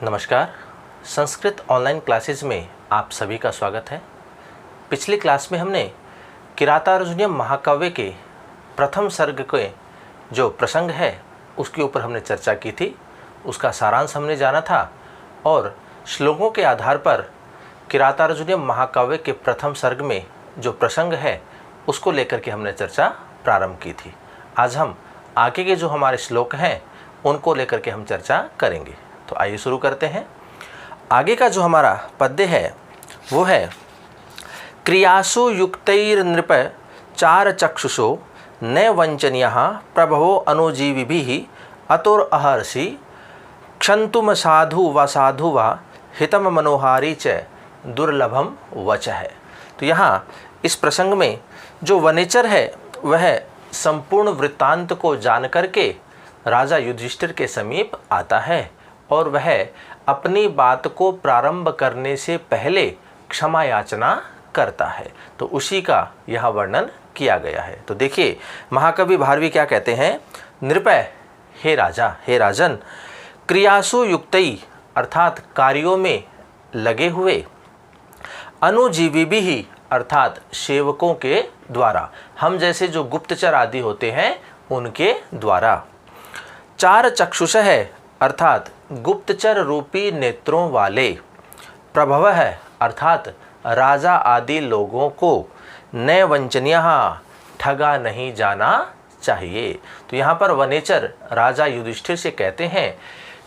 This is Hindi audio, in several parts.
नमस्कार। संस्कृत ऑनलाइन क्लासेस में आप सभी का स्वागत है। पिछली क्लास में हमने किरातार्जुनीयम महाकाव्य के प्रथम सर्ग के जो प्रसंग है उसके ऊपर हमने चर्चा की थी, उसका सारांश हमने जाना था और श्लोकों के आधार पर किरातार्जुनीयम महाकाव्य के प्रथम सर्ग में जो प्रसंग है उसको लेकर के हमने चर्चा प्रारंभ की थी। आज हम आगे के जो हमारे श्लोक हैं उनको लेकर के हम चर्चा करेंगे। तो आइए शुरू करते हैं। आगे का जो हमारा पद्य है वो है क्रियासु युक्तैर्नृप चार चक्षुषो न वंचनीयः प्रभवो अनुजीविभिः अतोरहर्षि क्षन्तुम साधु व हितम मनोहारी च दुर्लभम वच है। तो यहाँ इस प्रसंग में जो वनेचर है वह संपूर्ण वृत्तांत को जान करके राजा युधिष्ठिर के समीप आता है और वह अपनी बात को प्रारंभ करने से पहले क्षमा याचना करता है। तो उसी का यहाँ वर्णन किया गया है। तो देखिए महाकवि भारवी क्या कहते हैं। नृपय, हे राजा, हे राजन, क्रियासु युक्तई अर्थात कार्यों में लगे हुए, अनुजीवी ही अर्थात सेवकों के द्वारा, हम जैसे जो गुप्तचर आदि होते हैं उनके द्वारा, चार चक्षुष है अर्थात गुप्तचर रूपी नेत्रों वाले, प्रभव है अर्थात राजा आदि लोगों को, न वंचनीय ठगा नहीं जाना चाहिए। तो यहाँ पर वनेचर राजा युधिष्ठिर से कहते हैं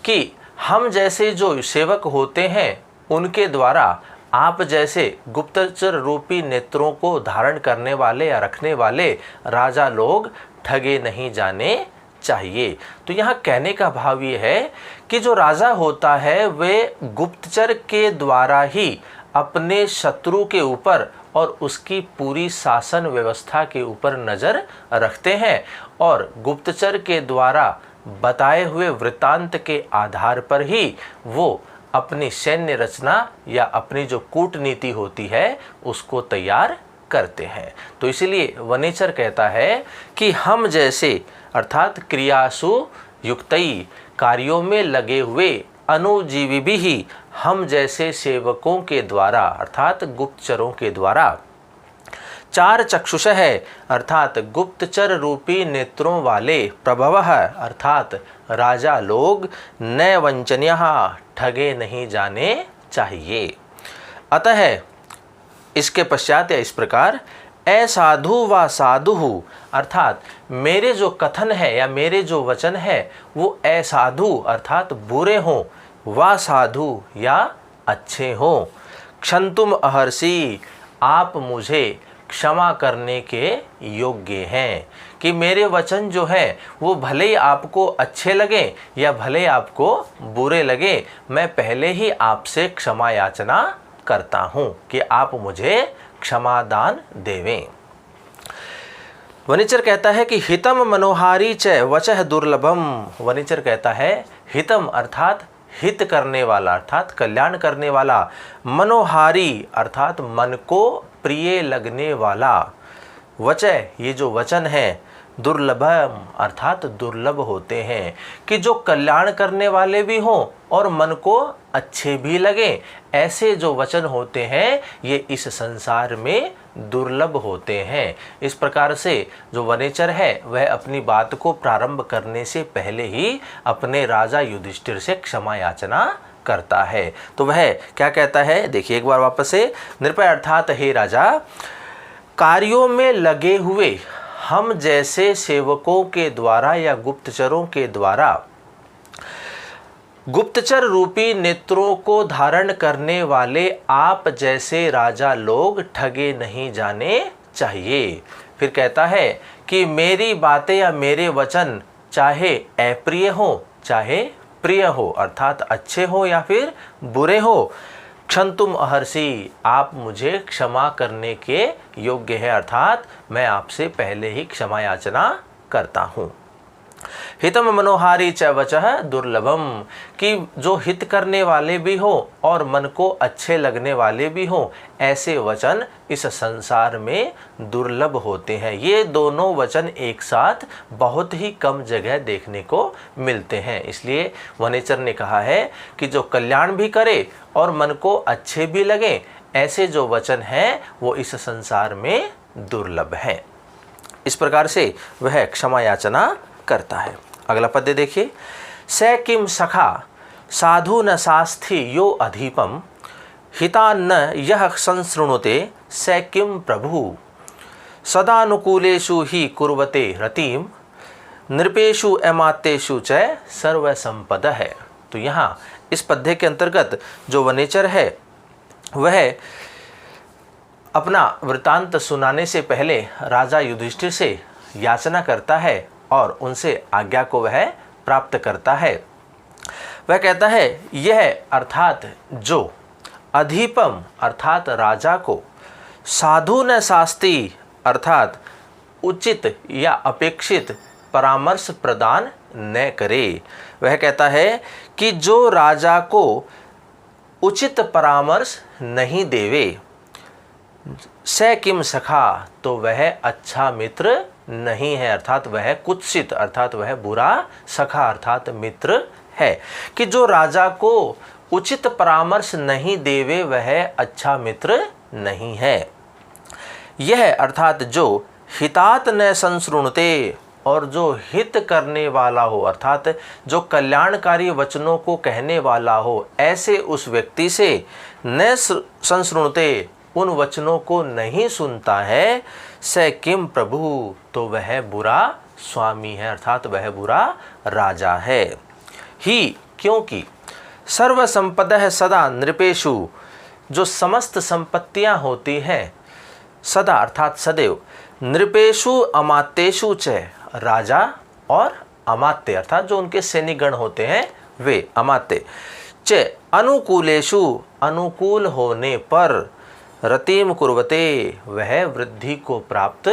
कि हम जैसे जो सेवक होते हैं उनके द्वारा आप जैसे गुप्तचर रूपी नेत्रों को धारण करने वाले या रखने वाले राजा लोग ठगे नहीं जाने चाहिए। तो यहाँ कहने का भाव ये है कि जो राजा होता है वे गुप्तचर के द्वारा ही अपने शत्रु के ऊपर और उसकी पूरी शासन व्यवस्था के ऊपर नज़र रखते हैं और गुप्तचर के द्वारा बताए हुए वृत्तांत के आधार पर ही वो अपनी सैन्य रचना या अपनी जो कूटनीति होती है उसको तैयार करते हैं। तो इसीलिए वनेचर कहता है कि हम जैसे अर्थात क्रियासु युक्तई कार्यों में लगे हुए, अनुजीवी भी ही हम जैसे सेवकों के द्वारा अर्थात गुप्तचरों के द्वारा, चार चक्षुष है अर्थात गुप्तचर रूपी नेत्रों वाले, प्रभव है अर्थात राजा लोग, न वंचनीय ठगे नहीं जाने चाहिए। अतः इसके पश्चात या इस प्रकार असाधु व साधु अर्थात मेरे जो कथन है या मेरे जो वचन है वो असाधु अर्थात बुरे हों, व साधु या अच्छे हों, क्षन्तुम अहर्षि आप मुझे क्षमा करने के योग्य हैं। कि मेरे वचन जो है वो भले ही आपको अच्छे लगे या भले आपको बुरे लगे, मैं पहले ही आपसे क्षमा याचना करता हूँ कि आप मुझे क्षमादान देवें। वनेचर कहता है कि हितम मनोहारी च वचः दुर्लभम। वनेचर कहता है हितम अर्थात हित करने वाला अर्थात कल्याण करने वाला, मनोहारी अर्थात मन को प्रिय लगने वाला, वचः ये जो वचन है, दुर्लभम अर्थात दुर्लभ होते हैं। कि जो कल्याण करने वाले भी हों और मन को अच्छे भी लगे, ऐसे जो वचन होते हैं ये इस संसार में दुर्लभ होते हैं। इस प्रकार से जो वनेचर है वह अपनी बात को प्रारंभ करने से पहले ही अपने राजा युधिष्ठिर से क्षमा याचना करता है। तो वह क्या कहता है, देखिए एक बार वापस से। नृपय अर्थात हे राजा, कार्यों में लगे हुए हम जैसे सेवकों के द्वारा या गुप्तचरों के द्वारा, गुप्तचर रूपी नेत्रों को धारण करने वाले आप जैसे राजा लोग ठगे नहीं जाने चाहिए। फिर कहता है कि मेरी बातें या मेरे वचन चाहे अप्रिय हो चाहे प्रिय हो अर्थात अच्छे हो या फिर बुरे हो, क्षन्तुम अहर्षि आप मुझे क्षमा करने के योग्य है अर्थात मैं आपसे पहले ही क्षमा याचना करता हूँ। हितम मनोहारी च वचः दुर्लभम, कि जो हित करने वाले भी हो और मन को अच्छे लगने वाले भी हो, ऐसे वचन इस संसार में दुर्लभ होते हैं। ये दोनों वचन एक साथ बहुत ही कम जगह देखने को मिलते हैं। इसलिए वनेचर ने कहा है कि जो कल्याण भी करे और मन को अच्छे भी लगे, ऐसे जो वचन हैं वो इस संसार में दुर्लभ हैं। इस प्रकार से वह क्षमा याचना करता है। अगला पद्य देखिए। स किम सखा साधु न शास्थि यो अधिपम, हितान्न यह संसृणुते स किम प्रभु, सदानुकूलेषु ही कुर्वते रतिम, नृपेषु अमात्येषु च सर्वसंपदः। तो यहाँ इस पद्य के अंतर्गत जो वनेचर है वह अपना वृतांत सुनाने से पहले राजा युधिष्ठिर से याचना करता है और उनसे आज्ञा को वह प्राप्त करता है। वह कहता है यह अर्थात जो अधिपम अर्थात राजा को, साधु न शास्ति अर्थात उचित या अपेक्षित परामर्श प्रदान न करे। वह कहता है कि जो राजा को उचित परामर्श नहीं देवे, स किम सखा, तो वह अच्छा मित्र नहीं है, अर्थात वह कुत्सित अर्थात वह बुरा सखा अर्थात मित्र है। कि जो राजा को उचित परामर्श नहीं देवे वह अच्छा मित्र नहीं है। यह अर्थात जो हितात न संसृणुते, और जो हित करने वाला हो अर्थात जो कल्याणकारी वचनों को कहने वाला हो, ऐसे उस व्यक्ति से न संसृणुते, उन वचनों को नहीं सुनता है, स किम प्रभु, तो वह बुरा स्वामी है अर्थात वह बुरा राजा है। ही क्योंकि सर्व संपदः सदा नृपेषु, जो समस्त संपत्तियां होती हैं सदा अर्थात सदैव, नृपेषु अमात्येषु च, राजा और अमात्य अर्थात जो उनके सैनिकगण होते हैं वे अमात्य, च अनुकूलेषु, अनुकूल होने पर, रतिम कुर्वते, वह वृद्धि को प्राप्त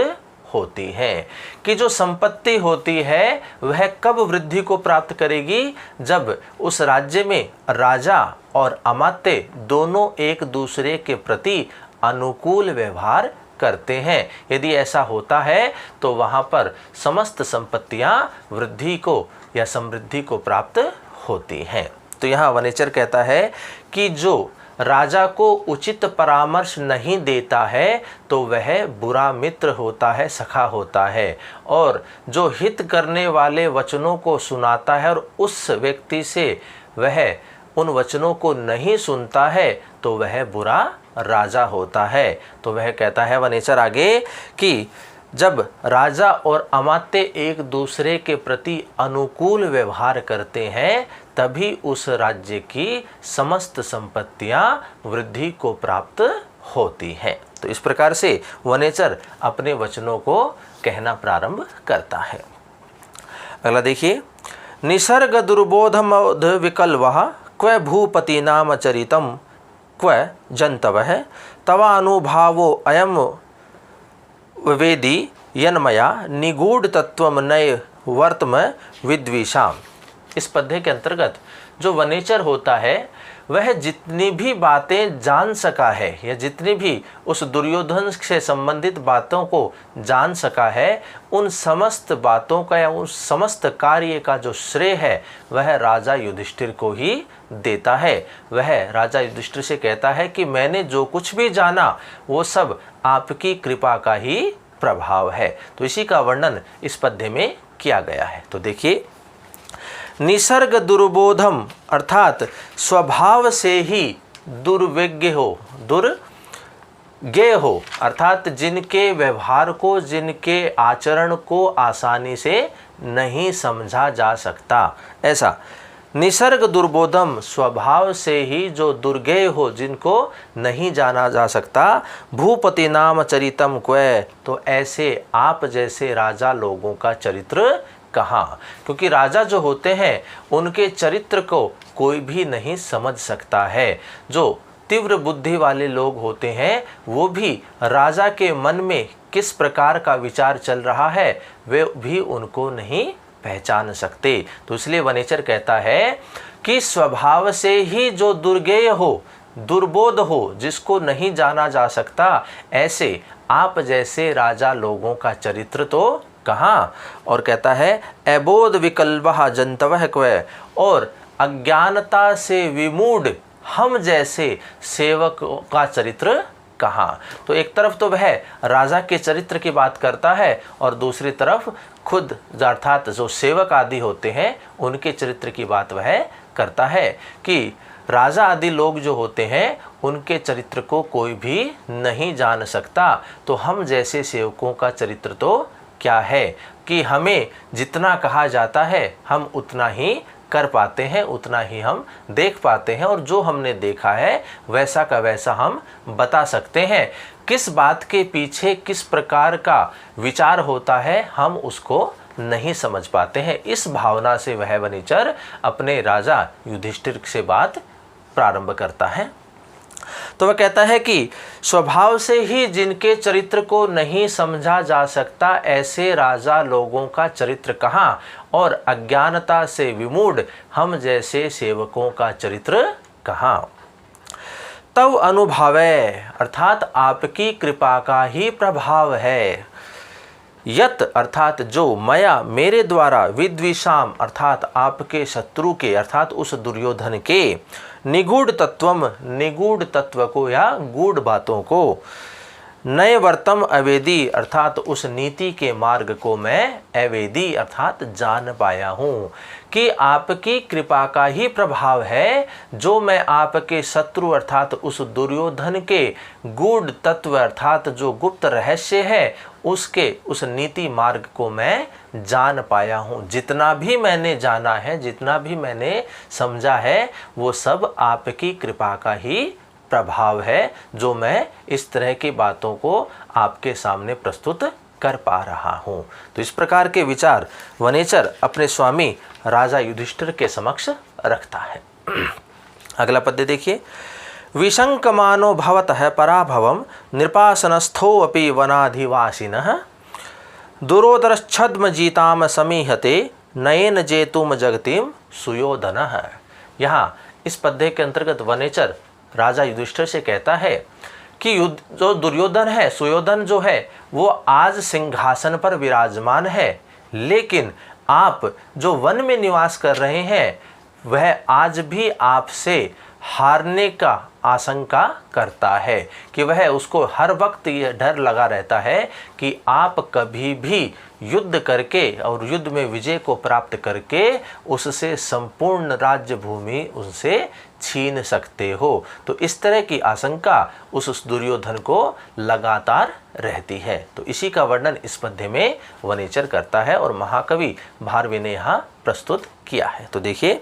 होती है। कि जो संपत्ति होती है वह कब वृद्धि को प्राप्त करेगी, जब उस राज्य में राजा और अमात्य दोनों एक दूसरे के प्रति अनुकूल व्यवहार करते हैं। यदि ऐसा होता है तो वहाँ पर समस्त संपत्तियाँ वृद्धि को या समृद्धि को प्राप्त होती हैं। तो यहाँ वनेचर कहता है कि जो राजा को उचित परामर्श नहीं देता है तो वह बुरा मित्र होता है, सखा होता है, और जो हित करने वाले वचनों को सुनाता है और उस व्यक्ति से वह उन वचनों को नहीं सुनता है तो वह बुरा राजा होता है। तो वह कहता है वनेचर आगे कि जब राजा और अमात्य एक दूसरे के प्रति अनुकूल व्यवहार करते हैं तभी उस राज्य की समस्त संपत्तियां वृद्धि को प्राप्त होती हैं। तो इस प्रकार से वनेचर अपने वचनों को कहना प्रारंभ करता है। अगला देखिए। निसर्ग दुर्बोधमोध विकल्वः क्व भूपति नाम चरितम क्व जंतवः तवानुभावो अयम वेदी यन्मया निगूढ़ तत्वम नय वर्तम विद्विषाम। इस पद्य के अंतर्गत जो वनेचर होता है वह जितनी भी बातें जान सका है या जितनी भी उस दुर्योधन से संबंधित बातों को जान सका है, उन समस्त बातों का या उस समस्त कार्य का जो श्रेय है वह राजा युधिष्ठिर को ही देता है। वह राजा युधिष्ठिर से कहता है कि मैंने जो कुछ भी जाना वो सब आपकी कृपा का ही प्रभाव है। तो इसी का वर्णन इस पद्य में किया गया है। तो देखिए, निसर्ग दुर्बोधम अर्थात स्वभाव से ही दुर्विज्ञ हो, दुर्ज्ञेय हो, अर्थात जिनके व्यवहार को, जिनके आचरण को आसानी से नहीं समझा जा सकता, ऐसा निसर्ग दुर्बोधम, स्वभाव से ही जो दुर्ज्ञेय हो, जिनको नहीं जाना जा सकता, भूपति नाम चरितम क्वै, तो ऐसे आप जैसे राजा लोगों का चरित्र कहाँ। क्योंकि राजा जो होते हैं उनके चरित्र को कोई भी नहीं समझ सकता है। जो तीव्र बुद्धि वाले लोग होते हैं वो भी राजा के मन में किस प्रकार का विचार चल रहा है वे भी उनको नहीं पहचान सकते। तो इसलिए वनेचर कहता है कि स्वभाव से ही जो दुर्गेय हो, दुर्बोध हो, जिसको नहीं जाना जा सकता, ऐसे आप जैसे राजा लोगों का चरित्र तो कहाँ। और कहता है अबोध विकल्पः जंतवः क्व, और अज्ञानता से विमूढ़ हम जैसे सेवक का चरित्र कहाँ। तो एक तरफ तो वह राजा के चरित्र की बात करता है और दूसरी तरफ खुद अर्थात जो सेवक आदि होते हैं उनके चरित्र की बात वह करता है कि राजा आदि लोग जो होते हैं उनके चरित्र को कोई भी नहीं जान सकता। तो हम जैसे सेवकों का चरित्र तो क्या है कि हमें जितना कहा जाता है हम उतना ही कर पाते हैं, उतना ही हम देख पाते हैं, और जो हमने देखा है वैसा का वैसा हम बता सकते हैं। किस बात के पीछे किस प्रकार का विचार होता है हम उसको नहीं समझ पाते हैं। इस भावना से वह वनेचर अपने राजा युधिष्ठिर से बात प्रारंभ करता है। तो वह कहता है कि स्वभाव से ही जिनके चरित्र को नहीं समझा जा सकता, ऐसे राजा लोगों का चरित्र कहाँ, और अज्ञानता से विमूढ़ हम जैसे सेवकों का चरित्र कहाँ। तव अनुभवे अर्थात आपकी कृपा का ही प्रभाव है। यत अर्थात जो मया मेरे द्वारा विद्विषाम अर्थात आपके शत्रु के अर्थात उस दुर्योधन के निगूढ़ तत्वम निगूढ़ तत्व को या गूढ़ बातों को नैवर्तम अवेदी अर्थात उस नीति के मार्ग को मैं अवेदी अर्थात जान पाया हूँ कि आपकी कृपा का ही प्रभाव है जो मैं आपके शत्रु अर्थात उस दुर्योधन के गूढ़ तत्व अर्थात जो गुप्त रहस्य है उसके उस नीति मार्ग को मैं जान पाया हूँ। जितना भी मैंने जाना है, जितना भी मैंने समझा है, वो सब आपकी कृपा का ही प्रभाव है जो मैं इस तरह की बातों को आपके सामने प्रस्तुत कर पा रहा हूँ। तो इस प्रकार के विचार वनेचर अपने स्वामी राजा युधिष्ठिर के समक्ष रखता है। अगला पद्य देखिए। विशंकमानो भवतः पराभवम नृपासनस्थो अपि वनाधिवासिनः दुरोदरच्छद्म जीताम समीहते नयन जेतुम जगतिम सुयोधनः। यहाँ इस पद्य के अंतर्गत वनेचर राजा युधिष्ठिर से कहता है कि जो दुर्योधन है, सुयोधन जो है वो आज सिंहासन पर विराजमान है, लेकिन आप जो वन में निवास कर रहे हैं वह आज भी आपसे हारने का आशंका करता है कि वह उसको हर वक्त यह डर लगा रहता है कि आप कभी भी युद्ध करके और युद्ध में विजय को प्राप्त करके उससे संपूर्ण राज्य भूमि उनसे छीन सकते हो। तो इस तरह की आशंका उस दुर्योधन को लगातार रहती है। तो इसी का वर्णन इस पद्य में वनेचर करता है और महाकवि भारवी ने यहाँ प्रस्तुत किया है। तो देखिए,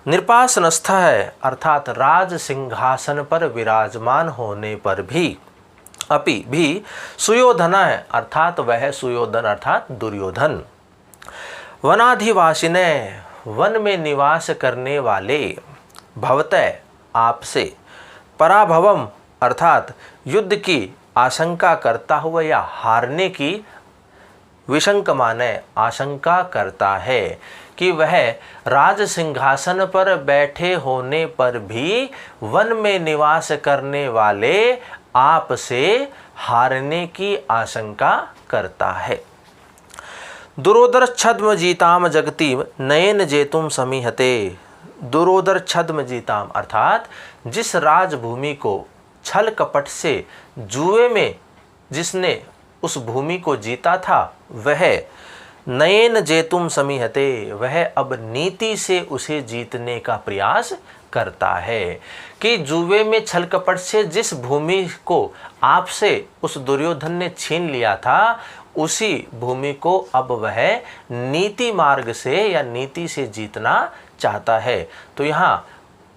नृपासनस्थ है अर्थात राज सिंहासन पर विराजमान होने पर भी अपि भी सुयोधन है अर्थात वह सुयोधन अर्थात दुर्योधन वनाधिवासिने वन में निवास करने वाले भवतः आपसे पराभवम अर्थात युद्ध की आशंका करता हुआ या हारने की विशंक माने आशंका करता है कि वह राज सिंहासन पर बैठे होने पर भी वन में निवास करने वाले आप से हारने की आशंका करता है। दुरोदर छद्म जीताम जगतीम नयन जेतुम समीहते। दुरोदर छद्म जीताम अर्थात जिस राजभूमि को छल कपट से जुए में जिसने उस भूमि को जीता था वह नयन जेतुम समीहते, वह अब नीति से उसे जीतने का प्रयास करता है कि जुए में छल कपट से जिस भूमि को आपसे उस दुर्योधन ने छीन लिया था उसी भूमि को अब वह नीति मार्ग से या नीति से जीतना चाहता है। तो यहाँ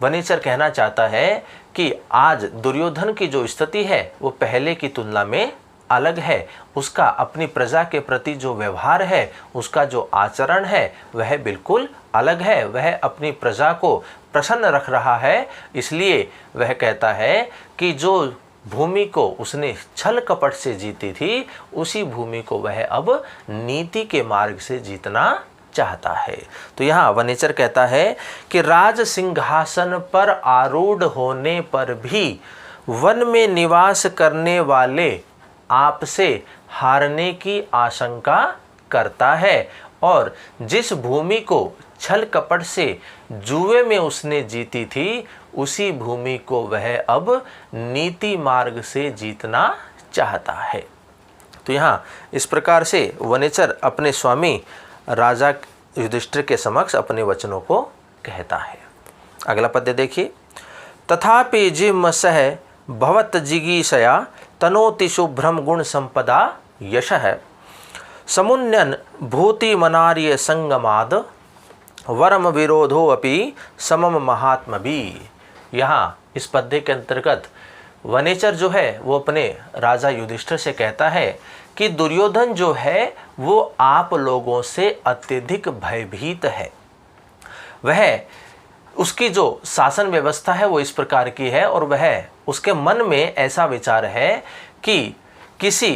वनेचर कहना चाहता है कि आज दुर्योधन की जो स्थिति है वो पहले की तुलना में अलग है। उसका अपनी प्रजा के प्रति जो व्यवहार है, उसका जो आचरण है वह बिल्कुल अलग है। वह अपनी प्रजा को प्रसन्न रख रहा है, इसलिए वह कहता है कि जो भूमि को उसने छल कपट से जीती थी उसी भूमि को वह अब नीति के मार्ग से जीतना चाहता है। तो यहाँ वनेचर कहता है कि राज सिंहासन पर आरूढ़ होने पर भी वन में निवास करने वाले आपसे हारने की आशंका करता है और जिस भूमि को छल कपट से जुए में उसने जीती थी उसी भूमि को वह अब नीति मार्ग से जीतना चाहता है। तो यहाँ इस प्रकार से वनेचर अपने स्वामी राजा युधिष्ठिर के समक्ष अपने वचनों को कहता है। अगला पद्य देखिए। तथापि जिम सह भवत जिगीषया तनोति शुभ्रम गुण संपदा यशः समुन्यन भूति मनार्य संगमाद वरम विरोधो अपि समम महात्मभी। यहाँ इस पद्य के अंतर्गत वनेचर जो है वो अपने राजा युधिष्ठिर से कहता है कि दुर्योधन जो है वो आप लोगों से अत्यधिक भयभीत है। वह उसकी जो शासन व्यवस्था है वो इस प्रकार की है और वह उसके मन में ऐसा विचार है कि किसी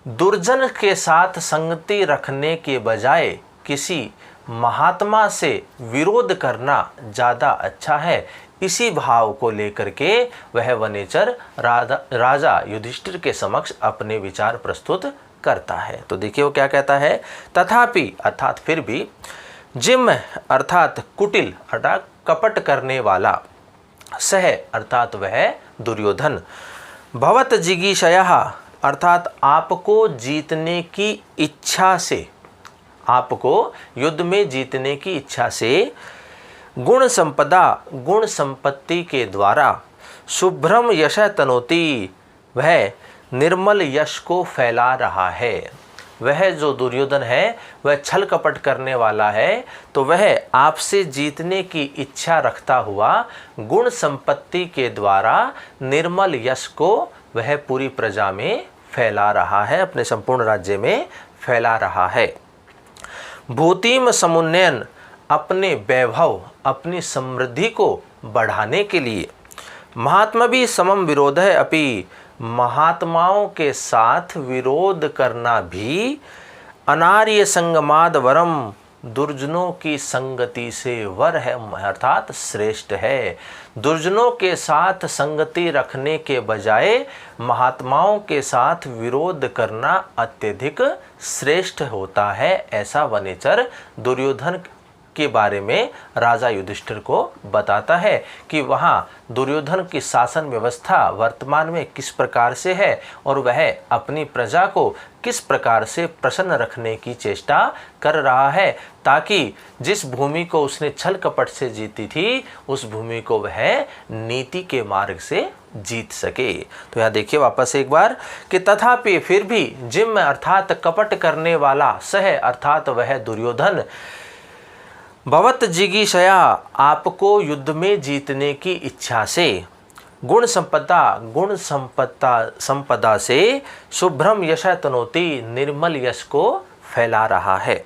दुर्जन के साथ संगति रखने के बजाय किसी महात्मा से विरोध करना ज़्यादा अच्छा है। इसी भाव को लेकर के वह वनेचर राजा युधिष्ठिर के समक्ष अपने विचार प्रस्तुत करता है। तो देखिए वो क्या कहता है। तथापि अर्थात फिर भी, जिम अर्थात कुटिल अर्थात कपट करने वाला, सह अर्थात वह दुर्योधन, भवत जिगीषयः अर्थात आपको जीतने की इच्छा से, आपको युद्ध में जीतने की इच्छा से, गुण संपदा गुण संपत्ति के द्वारा, शुभ्रम यश तनोति वह निर्मल यश को फैला रहा है। वह जो दुर्योधन है वह छल कपट करने वाला है, तो वह आपसे जीतने की इच्छा रखता हुआ गुण संपत्ति के द्वारा निर्मल यश को वह पूरी प्रजा में फैला रहा है, अपने संपूर्ण राज्य में फैला रहा है। भूतिम समुन्नयन अपने वैभव अपनी समृद्धि को बढ़ाने के लिए, महात्मा भी समम विरोध है अपि महात्माओं के साथ विरोध करना भी, अनार्य संगमाद वरम दुर्जनों की संगति से वर है अर्थात श्रेष्ठ है। दुर्जनों के साथ संगति रखने के बजाय महात्माओं के साथ विरोध करना अत्यधिक श्रेष्ठ होता है। ऐसा वनेचर दुर्योधन के बारे में राजा युधिष्ठिर को बताता है कि वहाँ दुर्योधन की शासन व्यवस्था वर्तमान में किस प्रकार से है और वह अपनी प्रजा को किस प्रकार से प्रसन्न रखने की चेष्टा कर रहा है, ताकि जिस भूमि को उसने छल कपट से जीती थी उस भूमि को वह नीति के मार्ग से जीत सके। तो यहाँ देखिए वापस एक बार कि तथापि फिर भी, जिम अर्थात कपट करने वाला, सह अर्थात वह दुर्योधन, भवत जिगीषया आपको युद्ध में जीतने की इच्छा से, गुण संपदा से, शुभ्रम यश तनोति निर्मल यश को फैला रहा है।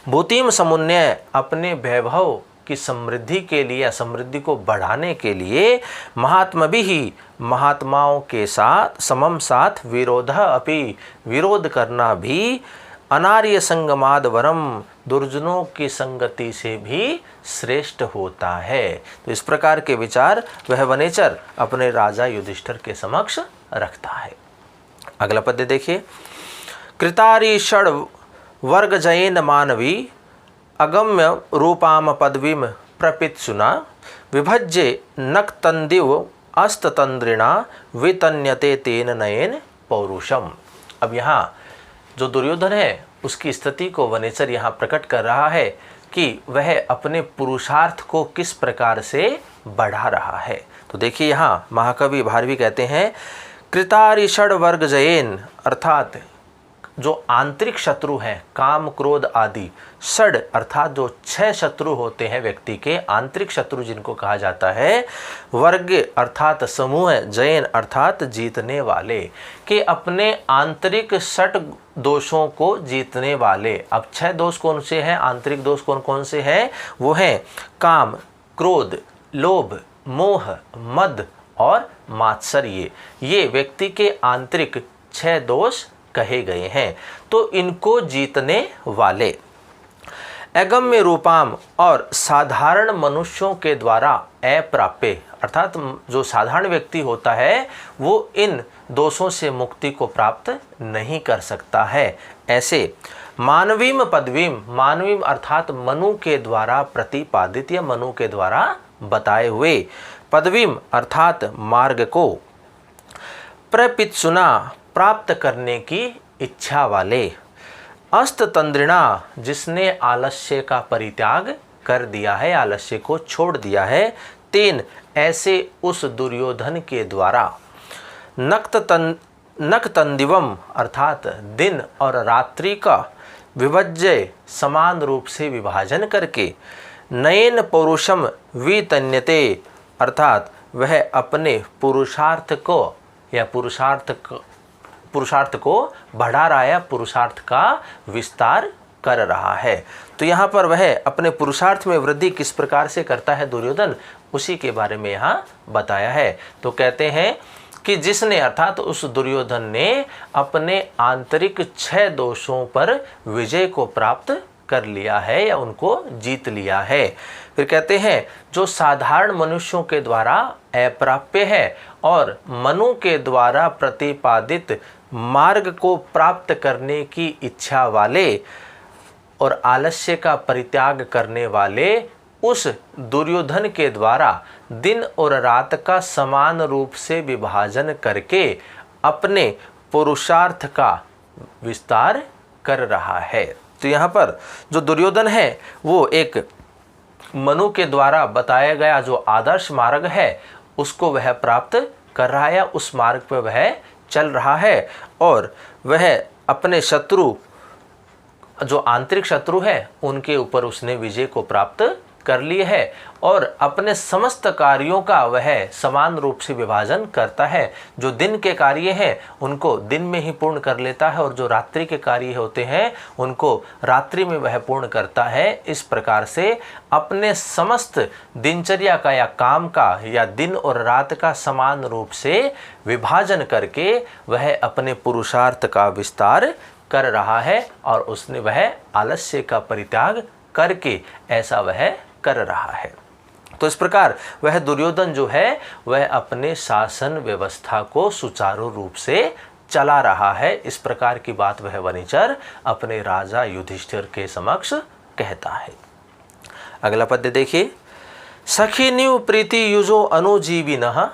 भूतिम समुन्नय अपने वैभव की समृद्धि के लिए, समृद्धि को बढ़ाने के लिए, महात्मा भी महात्माओं के साथ समम साथ, विरोध अपि विरोध करना भी, अनार्य संगमाद वरम दुर्जनों की संगति से भी श्रेष्ठ होता है। तो इस प्रकार के विचार वह वनेचर अपने राजा युधिष्ठिर के समक्ष रखता है। अगला पद्य देखिए। कृतारी षड वर्ग जयेन मानवी अगम्य रूपाम पदवीम प्रपित्सुना विभज्य नक्तंदिव अस्ततंद्रिणा वितन्यते तेन नयन पौरुषम। अब यहाँ जो दुर्योधन है उसकी स्थिति को वनेचर यहाँ प्रकट कर रहा है कि वह अपने पुरुषार्थ को किस प्रकार से बढ़ा रहा है। तो देखिए यहाँ महाकवि भारवी कहते हैं, कृतारिषड वर्ग जयेन अर्थात जो आंतरिक शत्रु हैं, काम क्रोध आदि, षड अर्थात जो 6 शत्रु होते हैं व्यक्ति के, आंतरिक शत्रु जिनको कहा जाता है, वर्ग अर्थात समूह, जयन अर्थात जीतने वाले, कि अपने आंतरिक षट दोषों को जीतने वाले। अब 6 दोष कौन से हैं, आंतरिक दोष कौन कौन से हैं? वो हैं काम, क्रोध, लोभ, मोह, मद और मात्सर्य। ये व्यक्ति के आंतरिक 6 दोष कहे गए हैं। तो इनको जीतने वाले, अगम्य रूपाम और साधारण मनुष्यों के द्वारा अप्राप्य, अर्थात जो साधारण व्यक्ति होता है वो इन दोषों से मुक्ति को प्राप्त नहीं कर सकता है। ऐसे मानवीम पदवीम, मानवीम अर्थात मनु के द्वारा प्रतिपादित या मनु के द्वारा बताए हुए, पदवीम अर्थात मार्ग को, प्रपित्सुना प्राप्त करने की इच्छा वाले, अस्ततंद्रिणा जिसने आलस्य का परित्याग कर दिया है, आलस्य को छोड़ दिया है, तेन ऐसे उस दुर्योधन के द्वारा, नक्तंदिवम अर्थात दिन और रात्रि का विभज्य समान रूप से विभाजन करके, नयन पौरुषम वितन्यते अर्थात वह अपने पुरुषार्थ को या पुरुषार्थ को बढ़ा रहा है या पुरुषार्थ का विस्तार कर रहा है। तो यहाँ पर वह अपने पुरुषार्थ में वृद्धि किस प्रकार से करता है दुर्योधन, उसी के बारे में यहाँ बताया है। तो कहते हैं कि जिसने अर्थात उस दुर्योधन ने अपने आंतरिक 6 दोषों पर विजय को प्राप्त कर लिया है या उनको जीत लिया है। फिर कहते हैं जो साधारण मनुष्यों के द्वारा अप्राप्य है और मनु के द्वारा प्रतिपादित मार्ग को प्राप्त करने की इच्छा वाले और आलस्य का परित्याग करने वाले उस दुर्योधन के द्वारा दिन और रात का समान रूप से विभाजन करके अपने पुरुषार्थ का विस्तार कर रहा है। तो यहाँ पर जो दुर्योधन है वो एक मनु के द्वारा बताया गया जो आदर्श मार्ग है उसको वह प्राप्त कर रहा है, उस मार्ग पर वह चल रहा है और वह अपने शत्रु जो आंतरिक शत्रु है उनके ऊपर उसने विजय को प्राप्त कर लिए है और अपने समस्त कार्यों का वह समान रूप से विभाजन करता है। जो दिन के कार्य हैं उनको दिन में ही पूर्ण कर लेता है और जो रात्रि के कार्य होते हैं उनको रात्रि में वह पूर्ण करता है। इस प्रकार से अपने समस्त दिनचर्या का या काम का या दिन और रात का समान रूप से विभाजन करके वह अपने पुरुषार्थ का विस्तार कर रहा है और उसने वह आलस्य का परित्याग करके ऐसा वह कर रहा है। तो इस प्रकार वह दुर्योधन जो है वह अपने शासन व्यवस्था को सुचारू रूप से चला रहा है। इस प्रकार की बात वह वनिचर अपने राजा युधिष्ठिर के समक्ष कहता है। अगला पद्य देखिए। सखिन्यु प्रीति युजो अनुजीविनः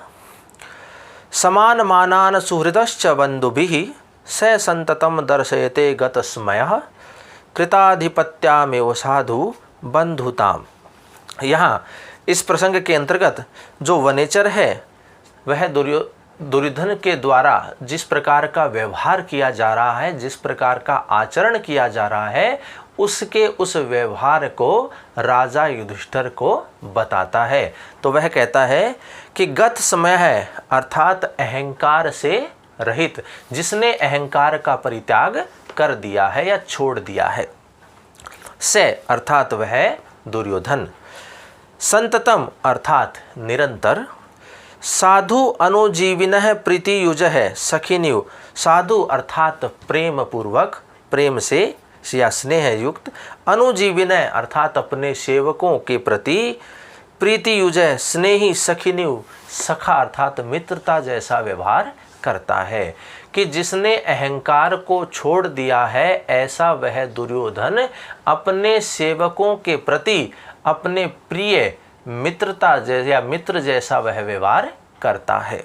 समान मानान सुहृदश्च बंधुभिः स संततम दर्शयते गतस्मयः कृताधिपत्यामेव साधु बंधुताम। यहाँ इस प्रसंग के अंतर्गत जो वनेचर है वह दुर्योधन के द्वारा जिस प्रकार का व्यवहार किया जा रहा है, जिस प्रकार का आचरण किया जा रहा है, उसके उस व्यवहार को राजा युधिष्ठिर को बताता है। तो वह कहता है कि गत समय है अर्थात अहंकार से रहित, जिसने अहंकार का परित्याग कर दिया है या छोड़ दिया है, से अर्थात वह दुर्योधन, संततम अर्थात निरंतर, साधु अनुजीविनः प्रीति युज है सखिन्यु, साधु अर्थात प्रेम पूर्वक, प्रेम से या स्नेह युक्त, अनुजीविनः अर्थात अपने सेवकों के प्रति, प्रीति युज स्नेही, सखिन्यु सखा अर्थात मित्रता जैसा व्यवहार करता है। कि जिसने अहंकार को छोड़ दिया है ऐसा वह दुर्योधन अपने सेवकों के प्रति अपने प्रिय मित्रता या मित्र जैसा वह व्यवहार करता है।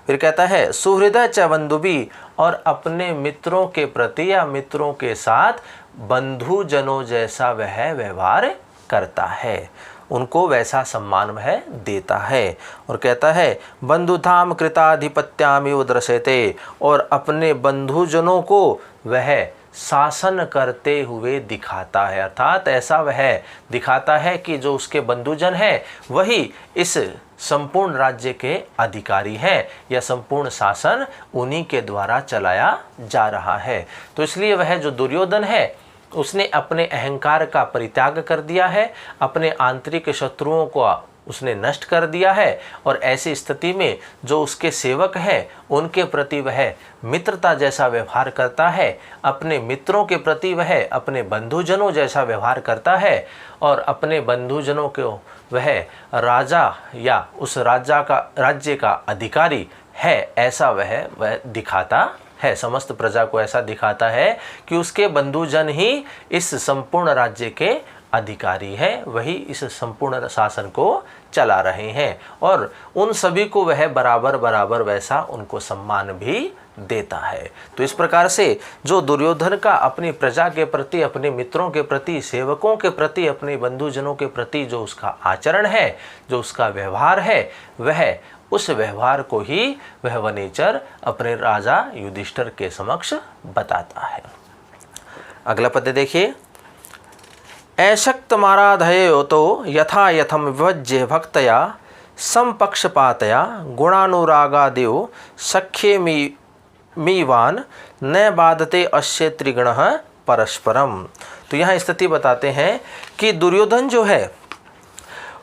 फिर कहता है सुहृदय च बंधुभी, और अपने मित्रों के प्रति या मित्रों के साथ बंधुजनों जैसा वह व्यवहार करता है, उनको वैसा सम्मान वह देता है। और कहता है बंधुधाम कृताधिपत्यामिव दृश्यते, और अपने बंधुजनों को वह शासन करते हुए दिखाता है, अर्थात ऐसा वह दिखाता है कि जो उसके बंधुजन हैं वही इस संपूर्ण राज्य के अधिकारी हैं या संपूर्ण शासन उन्हीं के द्वारा चलाया जा रहा है। तो इसलिए वह जो दुर्योधन है उसने अपने अहंकार का परित्याग कर दिया है, अपने आंतरिक शत्रुओं को उसने नष्ट कर दिया है। और ऐसी स्थिति में जो उसके सेवक हैं उनके प्रति वह मित्रता जैसा व्यवहार करता है, अपने मित्रों के प्रति वह अपने बंधुजनों जैसा व्यवहार करता है, और अपने बंधुजनों को वह राजा या उस राज्य का अधिकारी है ऐसा वह दिखाता है। समस्त प्रजा को ऐसा दिखाता है कि उसके बंधुजन ही इस संपूर्ण राज्य के अधिकारी हैं, वही इस संपूर्ण शासन को चला रहे हैं, और उन सभी को वह बराबर बराबर वैसा उनको सम्मान भी देता है। तो इस प्रकार से जो दुर्योधन का अपनी प्रजा के प्रति, अपने मित्रों के प्रति, सेवकों के प्रति, अपने बंधुजनों के प्रति जो उसका आचरण है, जो उसका व्यवहार है, वह उस व्यवहार को ही वह वनेचर अपने राजा युधिष्ठिर के समक्ष बताता है। अगला पद्य देखिए। ऐशक्तमाराधयो तो यथा यथम विभज्य भक्तया समपक्षपातया गुणानुरागादियो सख्ये मीवान न बाधते अस्य त्रिगुणः परस्परम। तो यहाँ स्थिति बताते हैं कि दुर्योधन जो है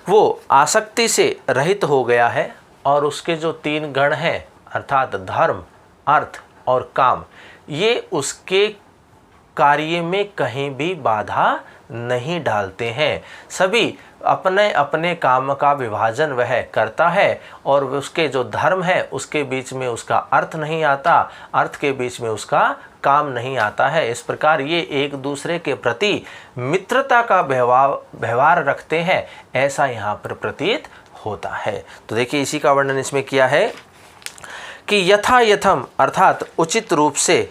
वो आसक्ति से रहित हो गया है, और उसके जो 3 गण हैं अर्थात धर्म, अर्थ और काम, ये उसके कार्य में कहीं भी बाधा नहीं डालते हैं। सभी अपने अपने काम का विभाजन वह करता है, और उसके जो धर्म है उसके बीच में उसका अर्थ नहीं आता, अर्थ के बीच में उसका काम नहीं आता है। इस प्रकार ये एक दूसरे के प्रति मित्रता का व्यवहार रखते हैं, ऐसा यहाँ पर प्रतीत होता है। तो देखिए इसी का वर्णन इसमें किया है कि यथा यथम अर्थात उचित रूप से,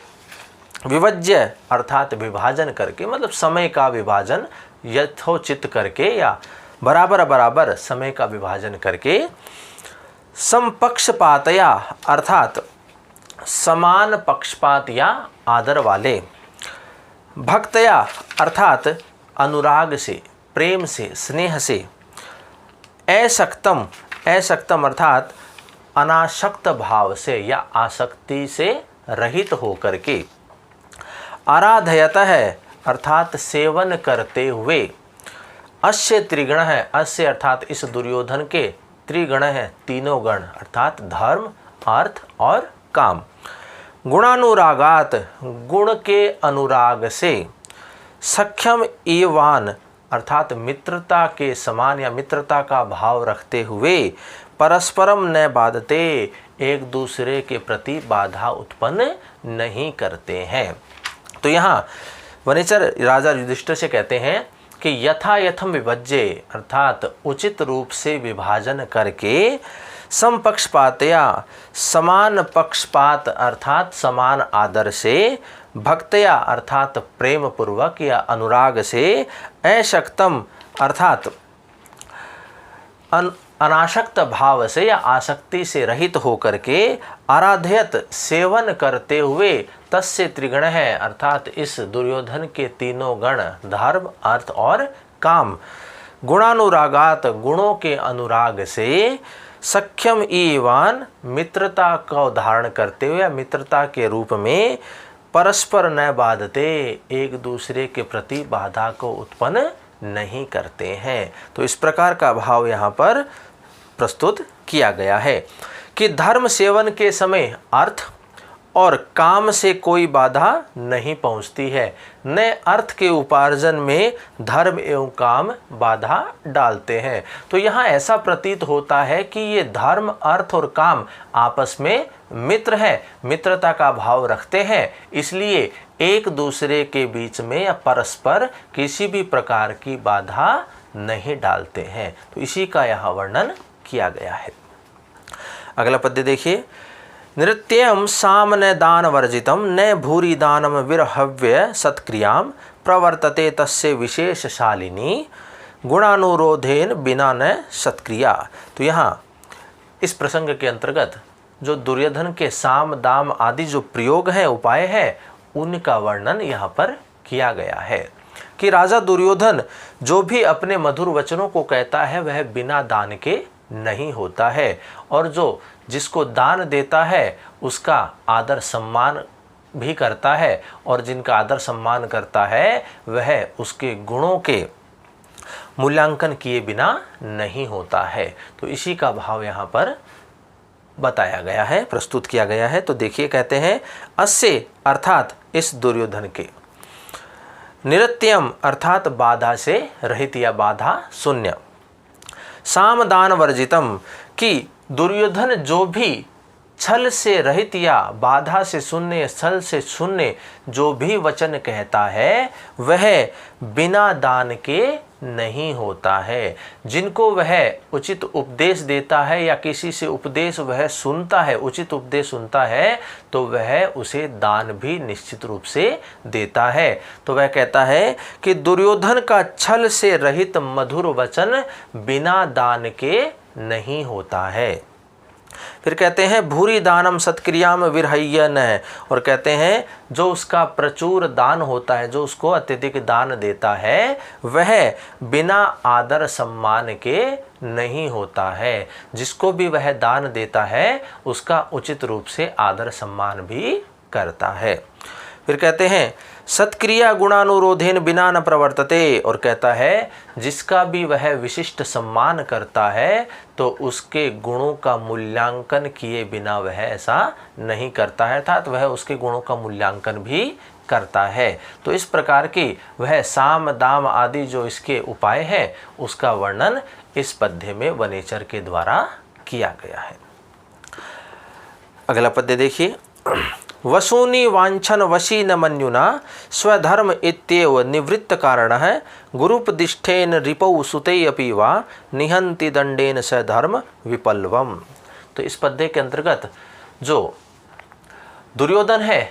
विभज्य अर्थात विभाजन करके, मतलब समय का विभाजन यथोचित करके या बराबर बराबर समय का विभाजन करके, समपक्षपातया अर्थात समान पक्षपात या आदर वाले, भक्तया अर्थात अनुराग से, प्रेम से, स्नेह से, असक्तम अर्थात अनासक्त भाव से या आसक्ति से रहित होकर के, आराधयत है अर्थात सेवन करते हुए, अस्य त्रिगुण है, अस्य अर्थात इस दुर्योधन के त्रिगुण है, 3 गण अर्थात धर्म, अर्थ और काम, गुणानुरागात गुण के अनुराग से, सख्यम एवान अर्थात मित्रता के समान या मित्रता का भाव रखते हुए, परस्परम न बाधते एक दूसरे के प्रति बाधा उत्पन्न नहीं करते हैं। तो यहाँ वनेचर राजा युधिष्ठिर से कहते हैं कि यथा यथम विभज्य अर्थात उचित रूप से विभाजन करके, समपक्षपातया समान पक्षपात अर्थात समान आदर से, भक्तया अर्थात प्रेम पूर्वक या अनुराग से, अशक्तम अर्थात अनासक्त भाव से या आसक्ति से रहित होकर के, आराध्यत सेवन करते हुए, तस्य त्रिगुण है अर्थात इस दुर्योधन के 3 गण धर्म, अर्थ और काम, गुणानुरागात गुणों के अनुराग से, सख्यम ईवान मित्रता का धारण करते हुए मित्रता के रूप में, परस्पर न बाधते एक दूसरे के प्रति बाधा को उत्पन्न नहीं करते हैं। तो इस प्रकार का भाव यहाँ पर प्रस्तुत किया गया है कि धर्म सेवन के समय अर्थ और काम से कोई बाधा नहीं पहुंचती है, न अर्थ के उपार्जन में धर्म एवं काम बाधा डालते हैं। तो यहाँ ऐसा प्रतीत होता है कि ये धर्म, अर्थ और काम आपस में मित्र हैं, मित्रता का भाव रखते हैं, इसलिए एक दूसरे के बीच में या परस्पर किसी भी प्रकार की बाधा नहीं डालते हैं। तो इसी का यहाँ वर्णन किया गया है। अगला पद्य देखिए। नृत्यम सामने दान वर्जितम न भूरि दानम विरहव्य सत्क्रियां प्रवर्तते तस्य विशेषशालिनी गुणानुरोधेन बिना न सत्क्रिया। तो यहाँ इस प्रसंग के अंतर्गत जो दुर्योधन के साम दाम आदि जो प्रयोग हैं, उपाय हैं, उनका वर्णन यहाँ पर किया गया है कि राजा दुर्योधन जो भी अपने मधुर वचनों को कहता है वह बिना दान के नहीं होता है, और जो जिसको दान देता है उसका आदर सम्मान भी करता है, और जिनका आदर सम्मान करता है वह उसके गुणों के मूल्यांकन किए बिना नहीं होता है। तो इसी का भाव यहाँ पर बताया गया है, प्रस्तुत किया गया है। तो देखिए कहते हैं अस्य अर्थात इस दुर्योधन के, निरत्यम अर्थात बाधा से रहित या बाधा शून्य, सामदान वर्जितम कि दुर्योधन जो भी छल से रहित या बाधा से शून्य, छल से शून्य जो भी वचन कहता है वह बिना दान के नहीं होता है। जिनको वह उचित उपदेश देता है या किसी से उपदेश वह सुनता है, उचित उपदेश सुनता है, तो वह उसे दान भी निश्चित रूप से देता है। तो वह कहता है कि दुर्योधन का छल से रहित मधुर वचन बिना दान के नहीं होता है। फिर कहते हैं भूरी दानम सत्क्रियाम विरहय्यन है, और कहते हैं जो उसका प्रचुर दान होता है, जो उसको अत्यधिक दान देता है, वह बिना आदर सम्मान के नहीं होता है। जिसको भी वह दान देता है उसका उचित रूप से आदर सम्मान भी करता है। फिर कहते हैं सत्क्रिया गुणानुरोधेन बिना न प्रवर्तते, और कहता है जिसका भी वह विशिष्ट सम्मान करता है तो उसके गुणों का मूल्यांकन किए बिना वह ऐसा नहीं करता है, अर्थात वह उसके गुणों का मूल्यांकन भी करता है। तो इस प्रकार की वह साम दाम आदि जो इसके उपाय हैं उसका वर्णन इस पद्य में वनेचर के द्वारा किया गया है। अगला पद्य देखिए वसूनि वांछन वशी न मन्युना स्वधर्म इत्येव निवृत्त कारण है गुरुपदिष्ठेन रिपौ सुते अपि वा निहंति दंडेन स धर्म विपल्वम। तो इस पद्य के अंतर्गत जो दुर्योधन है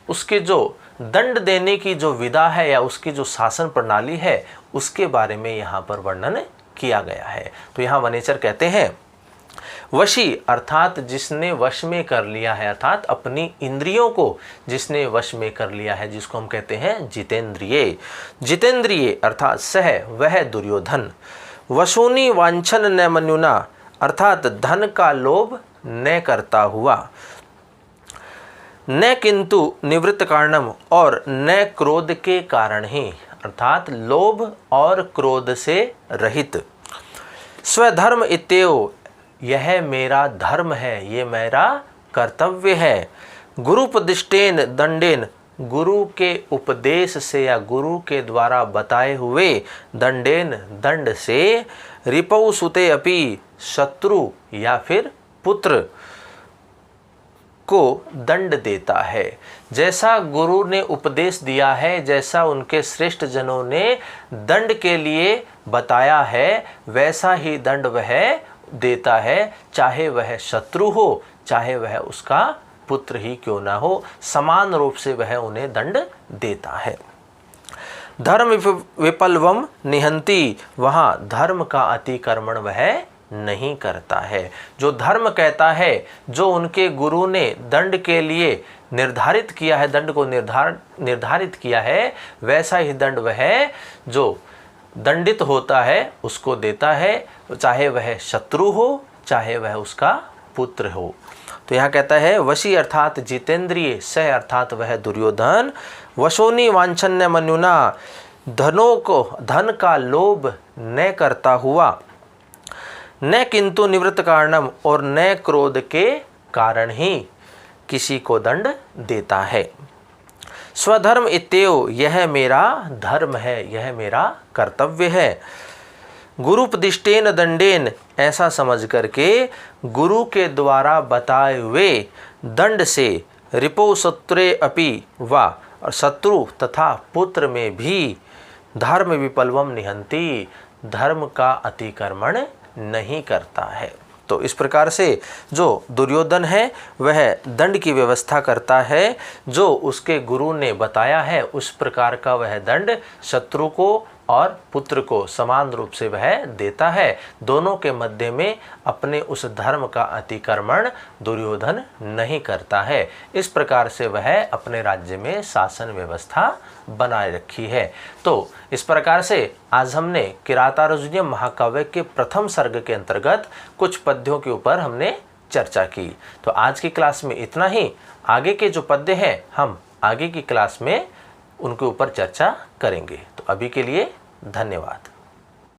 उसके जो दंड देने की जो विधा है या उसकी जो शासन प्रणाली है उसके बारे में यहाँ पर वर्णन किया गया है। तो यहाँ वनेचर कहते हैं वशी अर्थात जिसने वश में कर लिया है, अर्थात अपनी इंद्रियों को जिसने वश में कर लिया है, जिसको हम कहते हैं जितेंद्रिय। जितेंद्रिय अर्थात सह वह दुर्योधन, वशूनि वांछन न मन्युना अर्थात धन का लोभ न करता हुआ, न किंतु निवृत्त कारणम और न क्रोध के कारण ही, अर्थात लोभ और क्रोध से रहित, स्वधर्म इत्येव यह मेरा धर्म है, ये मेरा कर्तव्य है, गुरुपदिष्टेन दंडेन गुरु के उपदेश से या गुरु के द्वारा बताए हुए दंडेन दंड से, रिपौ सुते अपि शत्रु या फिर पुत्र को दंड देता है। जैसा गुरु ने उपदेश दिया है, जैसा उनके श्रेष्ठ जनों ने दंड के लिए बताया है, वैसा ही दंड वह देता है, चाहे वह शत्रु हो चाहे वह उसका पुत्र ही क्यों ना हो, समान रूप से वह उन्हें दंड देता है। धर्म विपल्वम निहंति, वहाँ धर्म का अतिक्रमण वह नहीं करता है। जो धर्म कहता है, जो उनके गुरु ने दंड के लिए निर्धारित किया है, दंड को निर्धारित किया है, वैसा ही दंड वह जो दंडित होता है उसको देता है, चाहे वह शत्रु हो चाहे वह उसका पुत्र हो। तो यहाँ कहता है वशी अर्थात जितेंद्रिय, सह अर्थात वह दुर्योधन, वशोनि वांछन्य मन्युना धनों को धन का लोभ न करता हुआ, न किंतु निवृत्त कारणम और न क्रोध के कारण ही किसी को दंड देता है। स्वधर्म इत्येव यह मेरा धर्म है, यह मेरा कर्तव्य है, गुरुपदिष्टेन दंडेन ऐसा समझ करके गुरु के द्वारा बताए हुए दंड से, रिपो शत्रुरे अपि वा और शत्रु तथा पुत्र में भी, धर्म विपल्वम निहंति धर्म का अतिक्रमण नहीं करता है। तो इस प्रकार से जो दुर्योधन है वह दंड की व्यवस्था करता है, जो उसके गुरु ने बताया है उस प्रकार का वह दंड शत्रु को और पुत्र को समान रूप से वह देता है। दोनों के मध्य में अपने उस धर्म का अतिक्रमण दुर्योधन नहीं करता है। इस प्रकार से वह अपने राज्य में शासन व्यवस्था बनाए रखी है। तो इस प्रकार से आज हमने किरातार्जुनीय महाकाव्य के प्रथम सर्ग के अंतर्गत कुछ पद्यों के ऊपर हमने चर्चा की। तो आज की क्लास में इतना ही। आगे के जो पद्य हैं हम आगे की क्लास में उनके ऊपर चर्चा करेंगे। तो अभी के लिए धन्यवाद।